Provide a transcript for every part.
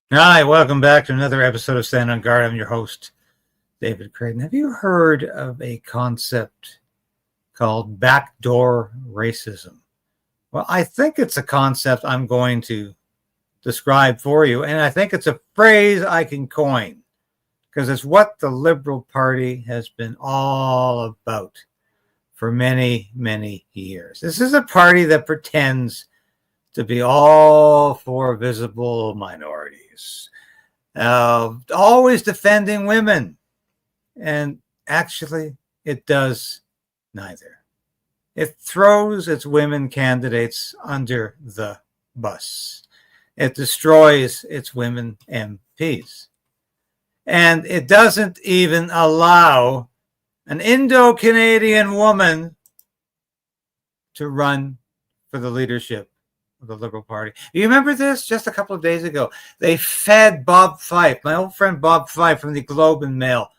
Hi, welcome back to another episode of Stand on Guard. I'm your host, David Krayden. Have you heard of a concept called backdoor racism? Well, I think it's a concept I'm going to describe for you, and I think it's a phrase I can coin because it's what the Liberal Party has been all about for many, many years. This is a party that pretends to be all for visible minorities, always defending women. And actually, it does neither. It throws its women candidates under the bus. It destroys its women MPs. And it doesn't even allow an Indo-Canadian woman to run for the leadership of the Liberal Party. You remember this? Just a couple of days ago, they fed Bob Fife, my old friend Bob Fife from the Globe and Mail,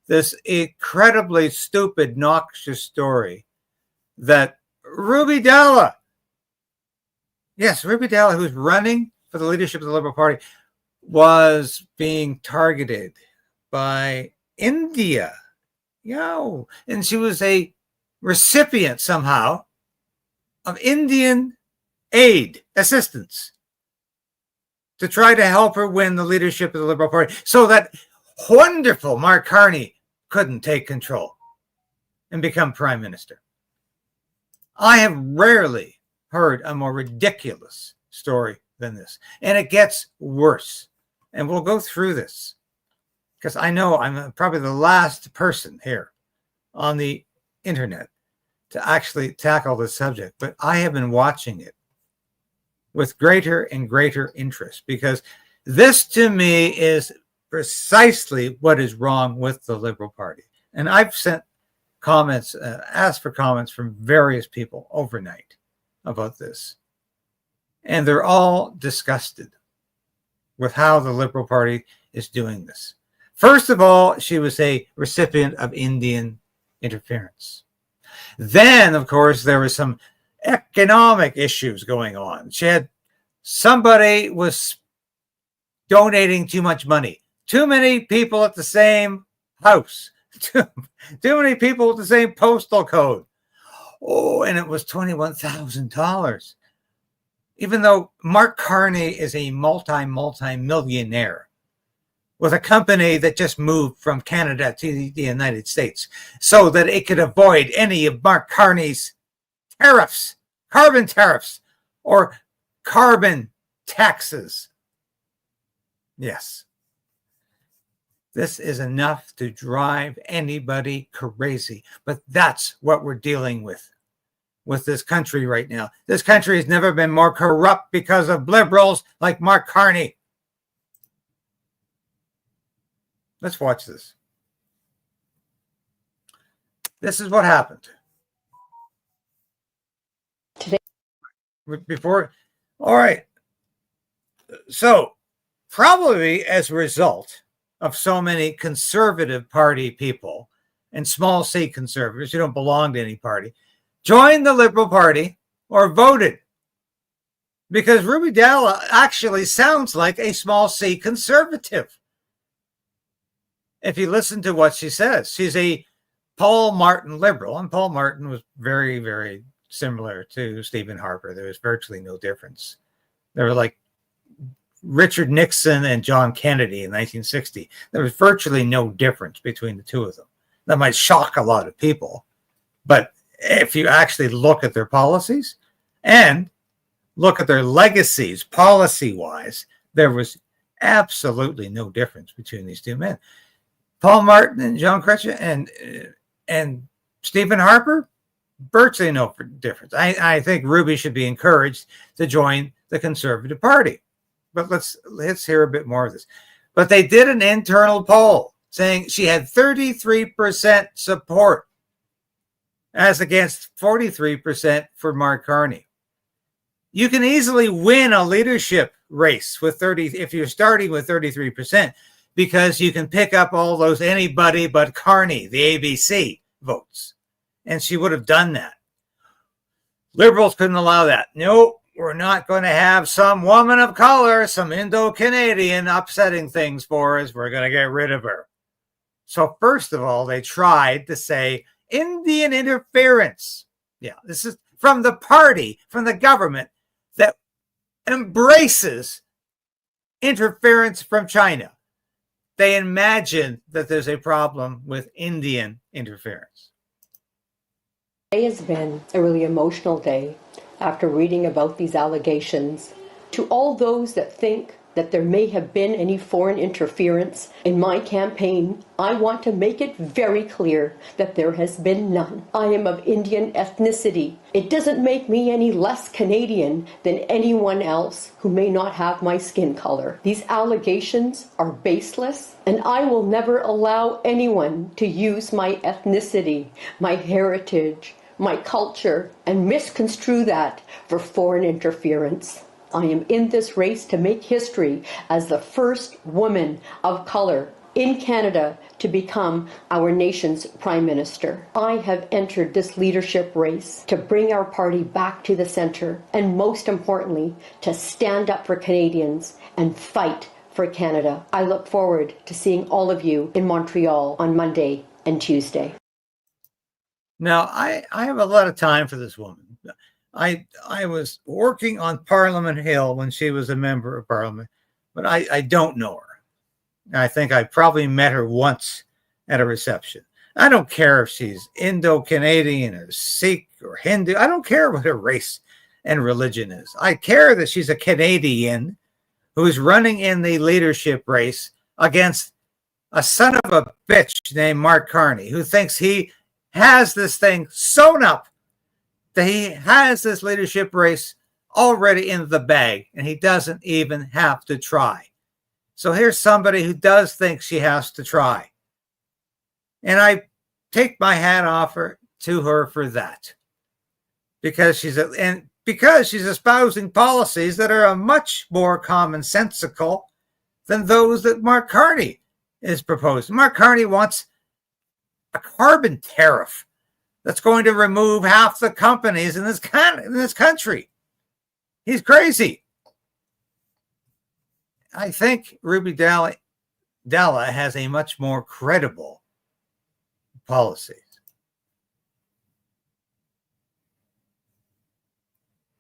this incredibly stupid, noxious story that Ruby Dhalla, yes, Ruby Dhalla, who's running for the leadership of the Liberal Party, was being targeted by India. And she was a recipient somehow of Indian aid, assistance, to try to help her win the leadership of the Liberal Party so that wonderful Mark Carney couldn't take control and become prime minister. I have rarely heard a more ridiculous story than this. And it gets worse. And we'll go through this because I know I'm probably the last person here on the internet to actually tackle this subject, but I have been watching it with greater and greater interest because this to me is precisely what is wrong with the Liberal Party. And I've sent comments, asked for comments from various people overnight about this. And they're all disgusted with how the Liberal Party is doing this. First of all, she was a recipient of Indian interference. Then, of course, there was some economic issues going on. Somebody was donating too much money. Too many people at the same house. Too many people with the same postal code. Oh, and it was $21,000. Even though Mark Carney is a multi-millionaire with a company that just moved from Canada to the United States so that it could avoid any of Mark Carney's tariffs, carbon tariffs, or carbon taxes. Yes. This is enough to drive anybody crazy. But that's what we're dealing with this country right now. This country has never been more corrupt because of liberals like Mark Carney. Let's watch this. This is what happened. Today. All right. So, probably as a result of so many Conservative Party people and small c conservatives who don't belong to any party, joined the Liberal Party or voted. Because Ruby Dhalla actually sounds like a small c conservative. If you listen to what she says, she's a Paul Martin liberal, and Paul Martin was very, very similar to Stephen Harper. There was virtually no difference. They were like Richard Nixon and John Kennedy in 1960. There was virtually no difference between the two of them. That might shock a lot of people, but if you actually look at their policies and look at their legacies policy-wise, there was absolutely no difference between these two men. Paul Martin and John Krayden and Stephen Harper, virtually no difference. I think Ruby should be encouraged to join the Conservative Party. But let's hear a bit more of this. But they did an internal poll saying she had 33% support as against 43% for Mark Carney. You can easily win a leadership race with 30 if you're starting with 33%. Because you can pick up all those anybody but Carney, the ABC votes. And she would have done that. Liberals couldn't allow that. No, we're not going to have some woman of color, some Indo-Canadian upsetting things for us. We're going to get rid of her. So first of all, they tried to say Indian interference. Yeah, this is from the party, from the government that embraces interference from China. They imagine that there's a problem with Indian interference. Today has been a really emotional day after reading about these allegations. To all those that think that there may have been any foreign interference in my campaign, I want to make it very clear that there has been none. I am of Indian ethnicity. It doesn't make me any less Canadian than anyone else who may not have my skin color. These allegations are baseless, and I will never allow anyone to use my ethnicity, my heritage, my culture, and misconstrue that for foreign interference. I am in this race to make history as the first woman of color in Canada to become our nation's Prime Minister. I have entered this leadership race to bring our party back to the centre, and most importantly, to stand up for Canadians and fight for Canada. I look forward to seeing all of you in Montreal on Monday and Tuesday. Now, I have a lot of time for this woman. I was working on Parliament Hill when she was a member of Parliament, but I don't know her. I think I probably met her once at a reception. I don't care if she's Indo-Canadian or Sikh or Hindu. I don't care what her race and religion is. I care that she's a Canadian who is running in the leadership race against a son of a bitch named Mark Carney, who thinks he has this thing sewn up, that he has this leadership race already in the bag, and he doesn't even have to try. So here's somebody who does think she has to try. And I take my hat off to her for that. Because she's espousing policies that are much more commonsensical than those that Mark Carney is proposing. Mark Carney wants a carbon tariff that's going to remove half the companies in this country. He's crazy. I think Ruby Dhalla has a much more credible policy.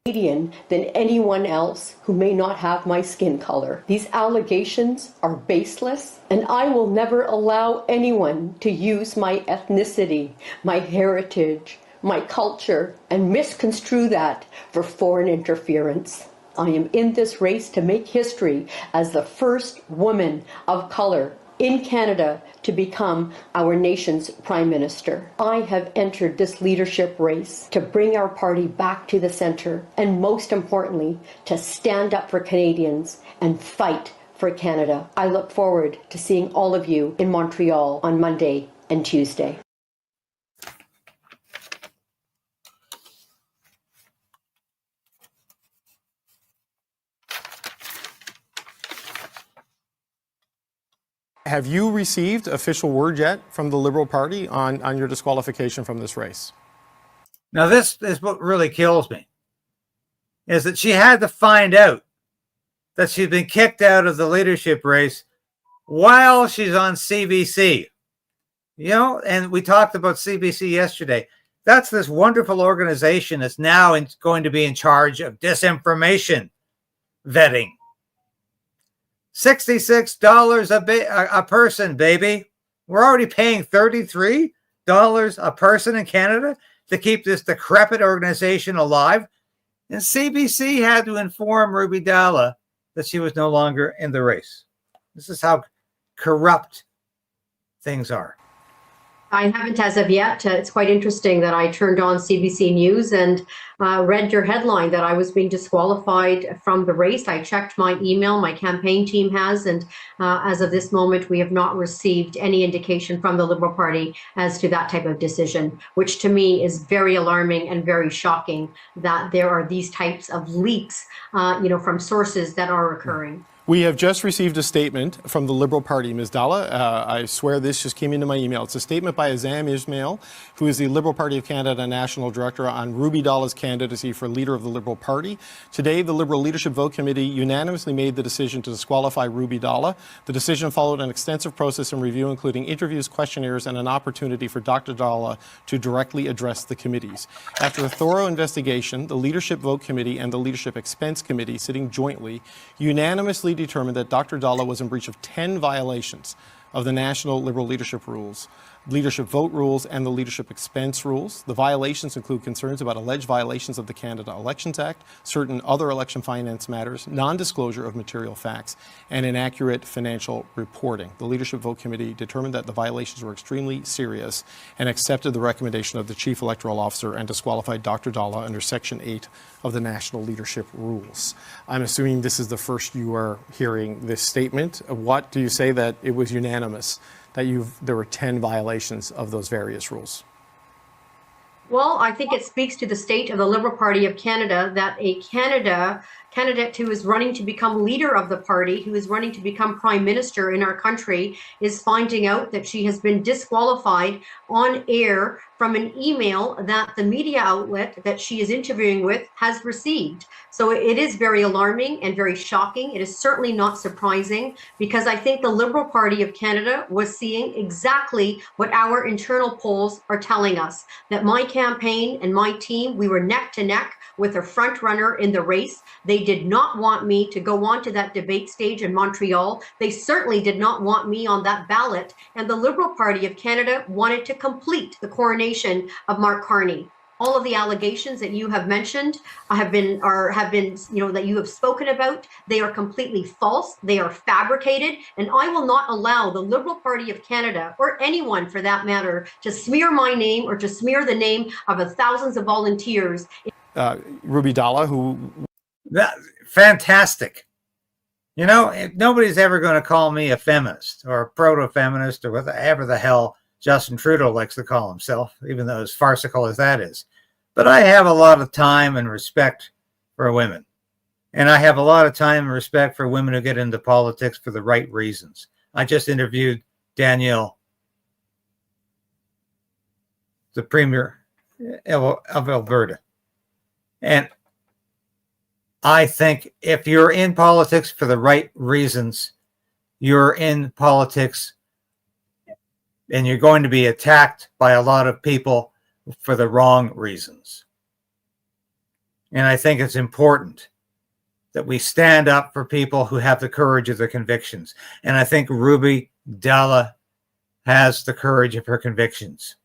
Canadian than anyone else who may not have my skin color. These allegations are baseless, and I will never allow anyone to use my ethnicity, my heritage, my culture, and misconstrue that for foreign interference. I am in this race to make history as the first woman of color in Canada to become our nation's Prime Minister. I have entered this leadership race to bring our party back to the centre, and most importantly, to stand up for Canadians and fight for Canada. I look forward to seeing all of you in Montreal on Monday and Tuesday. Have you received official word yet from the Liberal Party on your disqualification from this race? Now, this is what really kills me, is that she had to find out that she'd been kicked out of the leadership race while she's on CBC. You know, and we talked about CBC yesterday. That's this wonderful organization that's now going to be in charge of disinformation vetting. $66 a person, baby. We're already paying $33 a person in Canada to keep this decrepit organization alive. And CBC had to inform Ruby Dhalla that she was no longer in the race. This is how corrupt things are. I haven't as of yet. It's quite interesting that I turned on CBC News and read your headline that I was being disqualified from the race. I checked my email, my campaign team has, and as of this moment, we have not received any indication from the Liberal Party as to that type of decision, which to me is very alarming and very shocking that there are these types of leaks, from sources that are occurring. We have just received a statement from the Liberal Party, Ms. Dhalla. I swear this just came into my email. It's a statement by Azam Ismail, who is the Liberal Party of Canada National Director, on Ruby Dhalla's candidacy for leader of the Liberal Party. Today, the Liberal Leadership Vote Committee unanimously made the decision to disqualify Ruby Dhalla. The decision followed an extensive process and review, including interviews, questionnaires, and an opportunity for Dr. Dhalla to directly address the committees. After a thorough investigation, the Leadership Vote Committee and the Leadership Expense Committee, sitting jointly, unanimously determined that Dr. Dhalla was in breach of 10 violations of the National Liberal Leadership Rules, Leadership Vote Rules, and the Leadership Expense Rules. The violations include concerns about alleged violations of the Canada Elections Act, certain other election finance matters, non-disclosure of material facts, and inaccurate financial reporting. The Leadership Vote Committee determined that the violations were extremely serious and accepted the recommendation of the Chief Electoral Officer and disqualified Dr. Dhalla under Section 8 of the National Leadership Rules. I'm assuming this is the first you are hearing this statement. What do you say that it was unanimous that there were 10 violations of those various rules? Well, I think it speaks to the state of the Liberal Party of Canada that a candidate who is running to become leader of the party, who is running to become prime minister in our country, is finding out that she has been disqualified on air from an email that the media outlet that she is interviewing with has received. So it is very alarming and very shocking. It is certainly not surprising, because I think the Liberal Party of Canada was seeing exactly what our internal polls are telling us, that my campaign and my team, we were neck to neck with a front runner in the race. They did not want me to go on to that debate stage in Montreal. They certainly did not want me on that ballot. And the Liberal Party of Canada wanted to complete the coronation of Mark Carney. All of the allegations that you have mentioned have been, that you have spoken about, they are completely false. They are fabricated. And I will not allow the Liberal Party of Canada, or anyone for that matter, to smear my name or to smear the name of thousands of volunteers. Ruby Dhalla, who... Fantastic. You know, nobody's ever going to call me a feminist or a proto-feminist or whatever the hell Justin Trudeau likes to call himself, even though as farcical as that is. But I have a lot of time and respect for women. And I have a lot of time and respect for women who get into politics for the right reasons. I just interviewed Danielle, the Premier of Alberta. And I think if you're in politics for the right reasons, you're in politics and you're going to be attacked by a lot of people for the wrong reasons. And I think it's important that we stand up for people who have the courage of their convictions. And I think Ruby Dhalla has the courage of her convictions.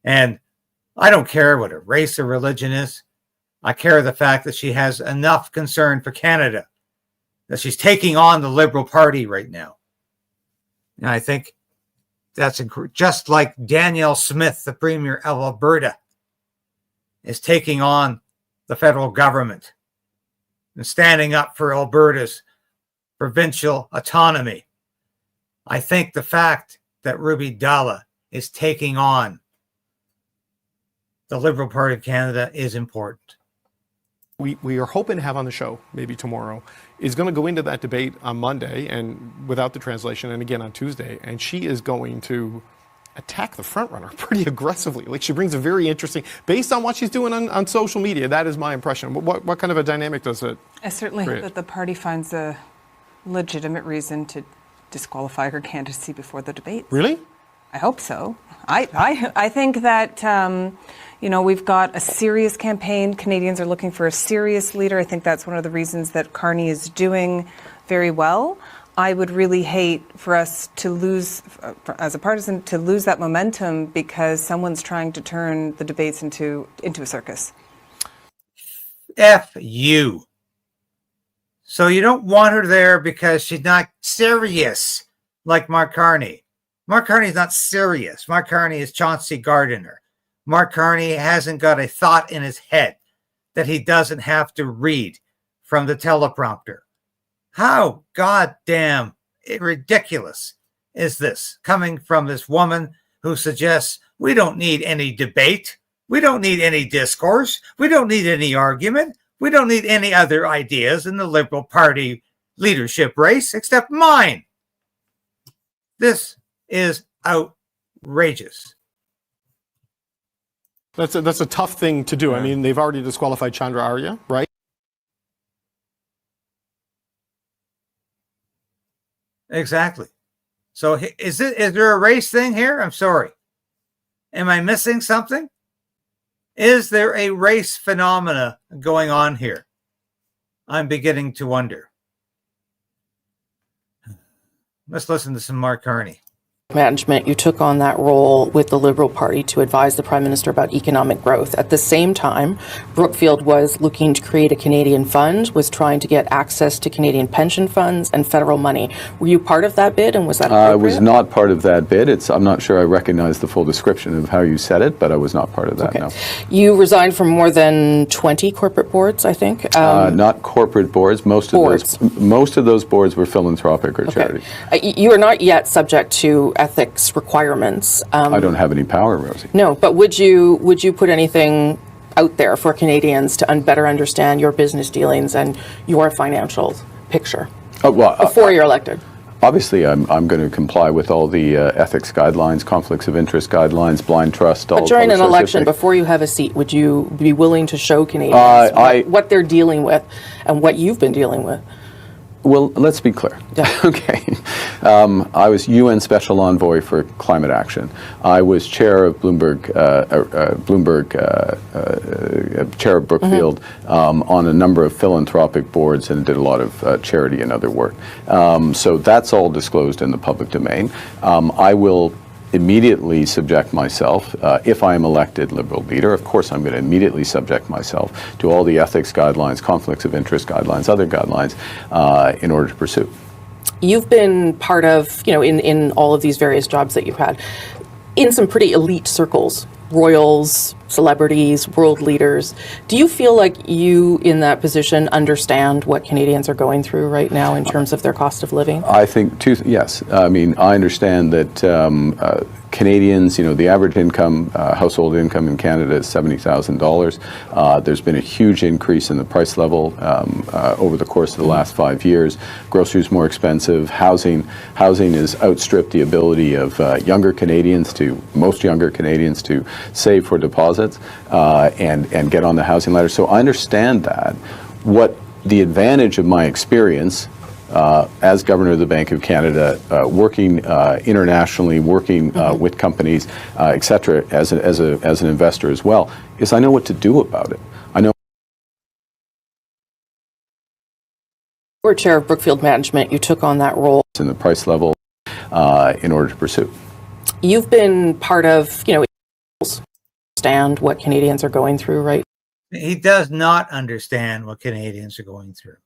And I don't care what her race or religion is. I care the fact that she has enough concern for Canada, that she's taking on the Liberal Party right now. And I think that's just like Danielle Smith, the Premier of Alberta, is taking on the federal government and standing up for Alberta's provincial autonomy. I think the fact that Ruby Dhalla is taking on the Liberal Party of Canada is important. We are hoping to have on the show, maybe tomorrow, is going to go into that debate on Monday and without the translation, and again on Tuesday, and she is going to attack the frontrunner pretty aggressively. Like, she brings a very interesting, based on what she's doing on social media, that is my impression. What kind of a dynamic does it I certainly create? hope that the party finds a legitimate reason to disqualify her candidacy before the debate. Really? I hope so. I think that, we've got a serious campaign. Canadians are looking for a serious leader. I think that's one of the reasons that Carney is doing very well. I would really hate for us to lose, as a partisan, to lose that momentum because someone's trying to turn the debates into a circus. F you. So you don't want her there because she's not serious like Mark Carney. Mark Carney is not serious. Mark Carney is Chauncey Gardiner. Mark Carney hasn't got a thought in his head that he doesn't have to read from the teleprompter. How goddamn ridiculous is this coming from this woman who suggests we don't need any debate, we don't need any discourse, we don't need any argument, we don't need any other ideas in the Liberal Party leadership race except mine. This is outrageous. That's a tough thing to do. I mean, they've already disqualified Chandra Arya, right? Exactly. So is there a race thing here? I'm sorry. Am I missing something? Is there a race phenomena going on here? I'm beginning to wonder. Let's listen to some Mark Carney. Management, you took on that role with the Liberal Party to advise the Prime Minister about economic growth. At the same time, Brookfield was looking to create a Canadian fund, was trying to get access to Canadian pension funds and federal money. Were you part of that bid, and was that appropriate? I was not part of that bid. I'm not sure I recognize the full description of how you said it, but I was not part of that, no. You resigned from more than 20 corporate boards, I think? Not corporate boards. Most of those boards were philanthropic or charities. You are not yet subject to ethics requirements. I don't have any power, Rosie. No, but would you put anything out there for Canadians to better understand your business dealings and your financial picture before you're elected? Obviously, I'm going to comply with all the ethics guidelines, conflicts of interest guidelines, blind trust. But during an election, before you have a seat, would you be willing to show Canadians what they're dealing with and what you've been dealing with? Well, let's be clear. Yeah. Okay. I was UN Special Envoy for Climate Action. I was chair of chair of Brookfield on a number of philanthropic boards and did a lot of charity and other work. So that's all disclosed in the public domain. I will immediately subject myself, if I am elected Liberal leader, of course I'm going to immediately subject myself to all the ethics guidelines, conflicts of interest guidelines, other guidelines in order to pursue. You've been part of, in all of these various jobs that you've had, in some pretty elite circles, royals, celebrities, world leaders. Do you feel like you, in that position, understand what Canadians are going through right now in terms of their cost of living? I think, yes. I mean, I understand that Canadians, the average income, household income in Canada is $70,000. There's been a huge increase in the price level over the course of the last 5 years. Groceries more expensive. Housing has outstripped the ability of most younger Canadians to save for deposits and get on the housing ladder. So I understand that. What the advantage of my experience as Governor of the Bank of Canada, working internationally, working with companies, et cetera, as an investor as well, is I know what to do about it. I know. You were chair of Brookfield Management. You took on that role In the price level in order to pursue. You've been part of, understand what Canadians are going through, right? He does not understand what Canadians are going through.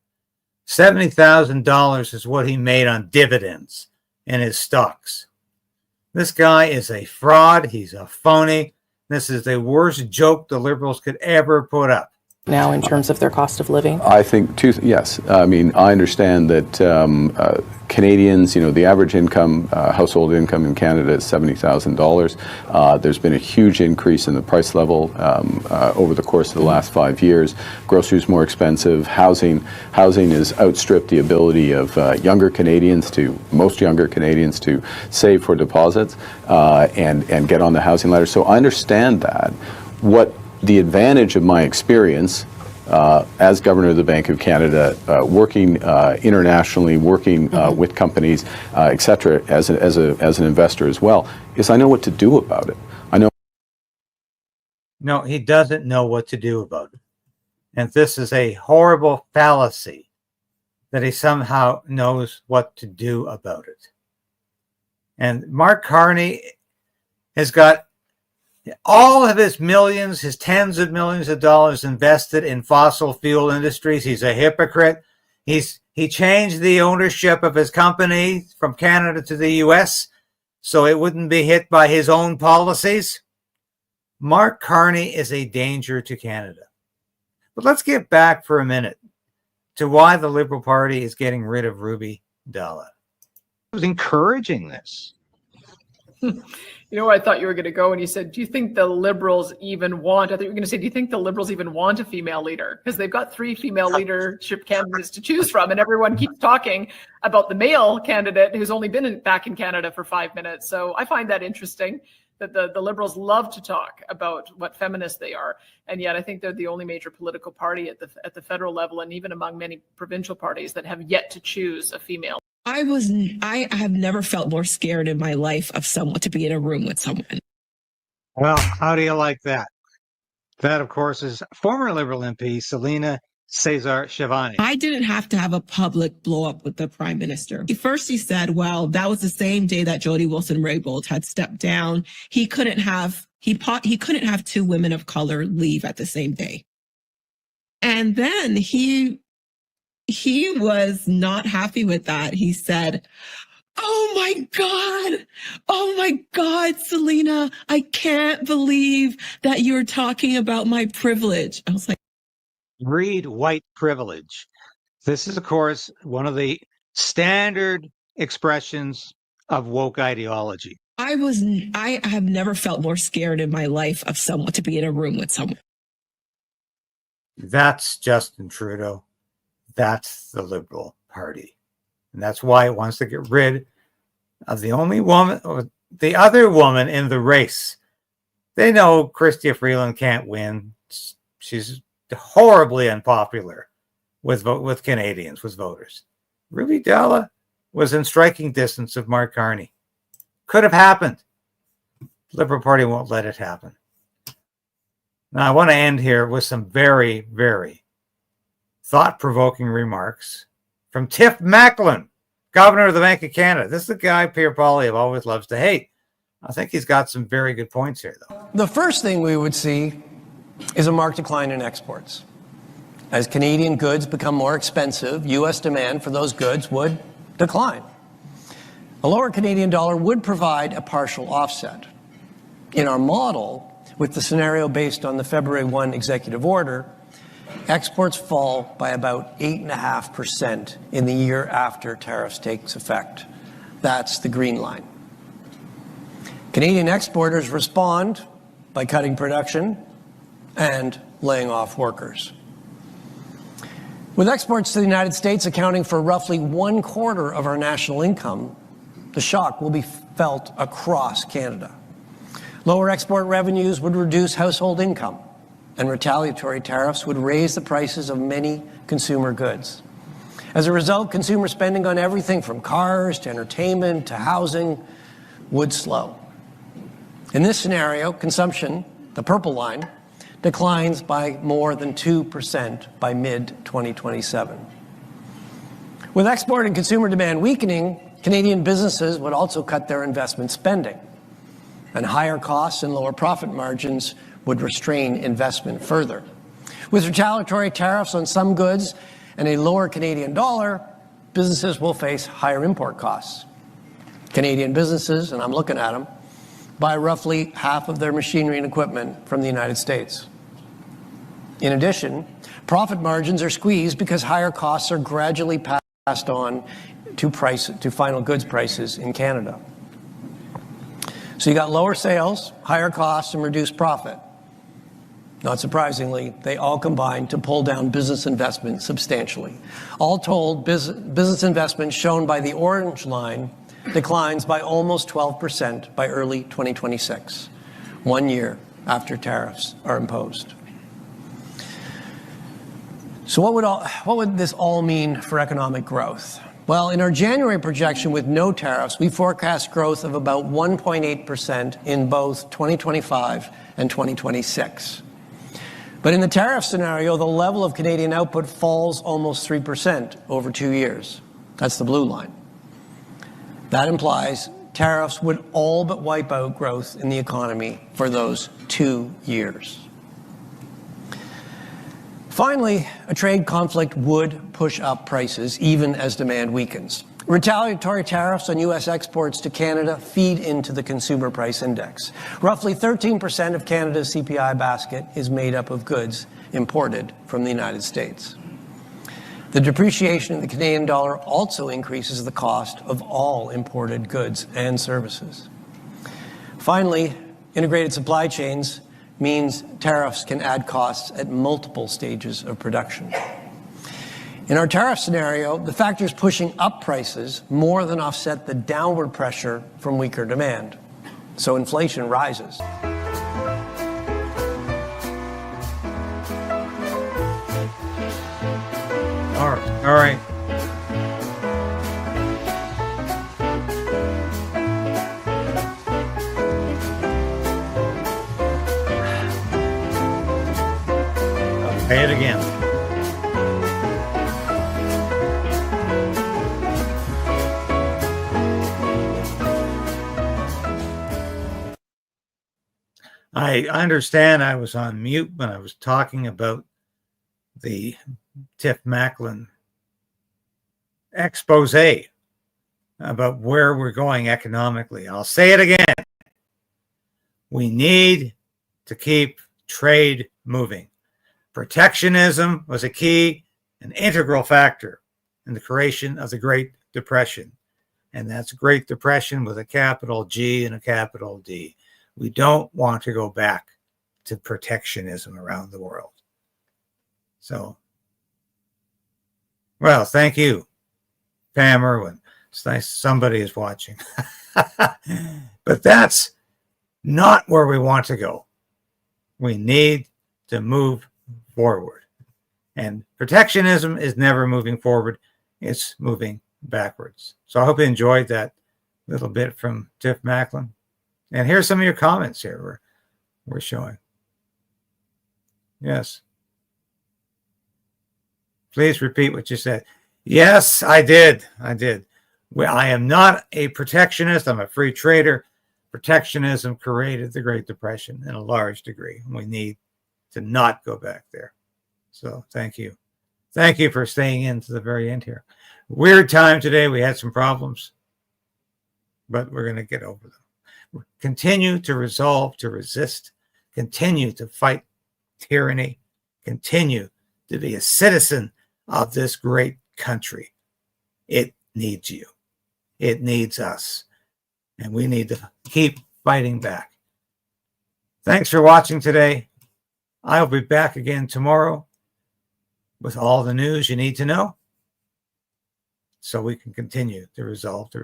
$70,000 is what he made on dividends in his stocks. This guy is a fraud. He's a phony. This is the worst joke the Liberals could ever put up. Now, in terms of their cost of living? I think, yes. I mean, I understand that Canadians, the average income, household income in Canada is $70,000. There's been a huge increase in the price level over the course of the last 5 years. Groceries more expensive. Housing has outstripped the ability of most younger Canadians to save for deposits and get on the housing ladder. So I understand that. What the advantage of my experience as Governor of the Bank of Canada, working internationally, working with companies, et cetera, as an investor as well, is I know what to do about it. No, he doesn't know what to do about it. And this is a horrible fallacy that he somehow knows what to do about it. And Mark Carney has got all of his millions, his tens of millions of dollars invested in fossil fuel industries. He's a hypocrite. He changed the ownership of his company from Canada to the US so it wouldn't be hit by his own policies. Mark Carney is a danger to Canada. But let's get back for a minute to why the Liberal Party is getting rid of Ruby Dhalla. Was encouraging this. You know where I thought you were going to go when you said, do you think the Liberals even want, I thought you were going to say, do you think the Liberals even want a female leader? Because they've got 3 female leadership candidates to choose from, and everyone keeps talking about the male candidate who's only been back in Canada for 5 minutes. So I find that interesting that the Liberals love to talk about what feminists they are. And yet I think they're the only major political party at the federal level, and even among many provincial parties, that have yet to choose a female. I have never felt more scared in my life of someone to be in a room with someone. Well, how do you like that? That, of course, is former Liberal MP Selena Caesar-Chavannes. I didn't have to have a public blow up with the prime minister. First, he said, well, that was the same day that Jody Wilson-Raybould had stepped down. He couldn't have 2 women of color leave at the same day. And then he was not happy with that. He said, oh my God, Selena, I can't believe that you're talking about my privilege. I was like, Read white privilege. This is, of course, one of the standard expressions of woke ideology. I have never felt more scared in my life of someone to be in a room with someone. That's Justin Trudeau. That's the Liberal Party. And that's why it wants to get rid of the only woman, or the other woman in the race. They know Chrystia Freeland can't win. She's horribly unpopular with Canadians, with voters. Ruby Dhalla was in striking distance of Mark Carney. Could have happened. Liberal Party won't let it happen. Now, I want to end here with some very, very thought-provoking remarks from Tiff Macklin, Governor of the Bank of Canada. This is the guy Pierre Poilievre always loves to hate. I think he's got some very good points here, though. The first thing we would see is a marked decline in exports. As Canadian goods become more expensive, U.S. demand for those goods would decline. A lower Canadian dollar would provide a partial offset. In our model, with the scenario based on the February 1 executive order, exports fall by about 8.5% in the year after tariffs takes effect. That's the green line. Canadian exporters respond by cutting production and laying off workers. With exports to the United States accounting for roughly 1/4 of our national income, the shock will be felt across Canada. Lower export revenues would reduce household income, and retaliatory tariffs would raise the prices of many consumer goods. As a result, consumer spending on everything from cars to entertainment to housing would slow. In this scenario, consumption, the purple line, declines by more than 2% by mid-2027. With export and consumer demand weakening, Canadian businesses would also cut their investment spending, and higher costs and lower profit margins would restrain investment further. With retaliatory tariffs on some goods and a lower Canadian dollar, businesses will face higher import costs. Canadian businesses, and I'm looking at them, buy roughly half of their machinery and equipment from the United States. In addition, profit margins are squeezed because higher costs are gradually passed on to final goods prices in Canada. So you got lower sales, higher costs, and reduced profit. Not surprisingly, they all combine to pull down business investment substantially. All told, business investment shown by the orange line declines by almost 12% by early 2026, 1 year after tariffs are imposed. So what would this all mean for economic growth? Well, in our January projection with no tariffs, we forecast growth of about 1.8% in both 2025 and 2026. But in the tariff scenario, the level of Canadian output falls almost 3% over 2 years. That's the blue line. That implies tariffs would all but wipe out growth in the economy for those 2 years. Finally, a trade conflict would push up prices even as demand weakens. Retaliatory tariffs on U.S. exports to Canada feed into the consumer price index. Roughly 13% of Canada's CPI basket is made up of goods imported from the United States. The depreciation of the Canadian dollar also increases the cost of all imported goods and services. Finally, integrated supply chains means tariffs can add costs at multiple stages of production. In our tariff scenario, the factors pushing up prices more than offset the downward pressure from weaker demand. So inflation rises. All right. I'll say it again. I understand I was on mute when I was talking about the Tiff Macklin expose about where we're going economically. I'll say it again. We need to keep trade moving. Protectionism was a key and integral factor in the creation of the Great Depression. And that's Great Depression with a capital G and a capital D. We don't want to go back to protectionism around the world. So, well, thank you, Pam Irwin. It's nice somebody is watching. But that's not where we want to go. We need to move forward. And protectionism is never moving forward. It's moving backwards. So I hope you enjoyed that little bit from Tiff Macklin. And here's some of your comments here we're showing. Yes. Please repeat what you said. Yes, I did. Well, I am not a protectionist. I'm a free trader. Protectionism created the Great Depression in a large degree. We need to not go back there. So thank you. Thank you for staying in to the very end here. Weird time today. We had some problems, but we're going to get over them. Continue to resolve, to resist, continue to fight tyranny, continue to be a citizen of this great country. It needs you. It needs us. And we need to keep fighting back. Thanks for watching today. I'll be back again tomorrow with all the news you need to know so we can continue to resolve the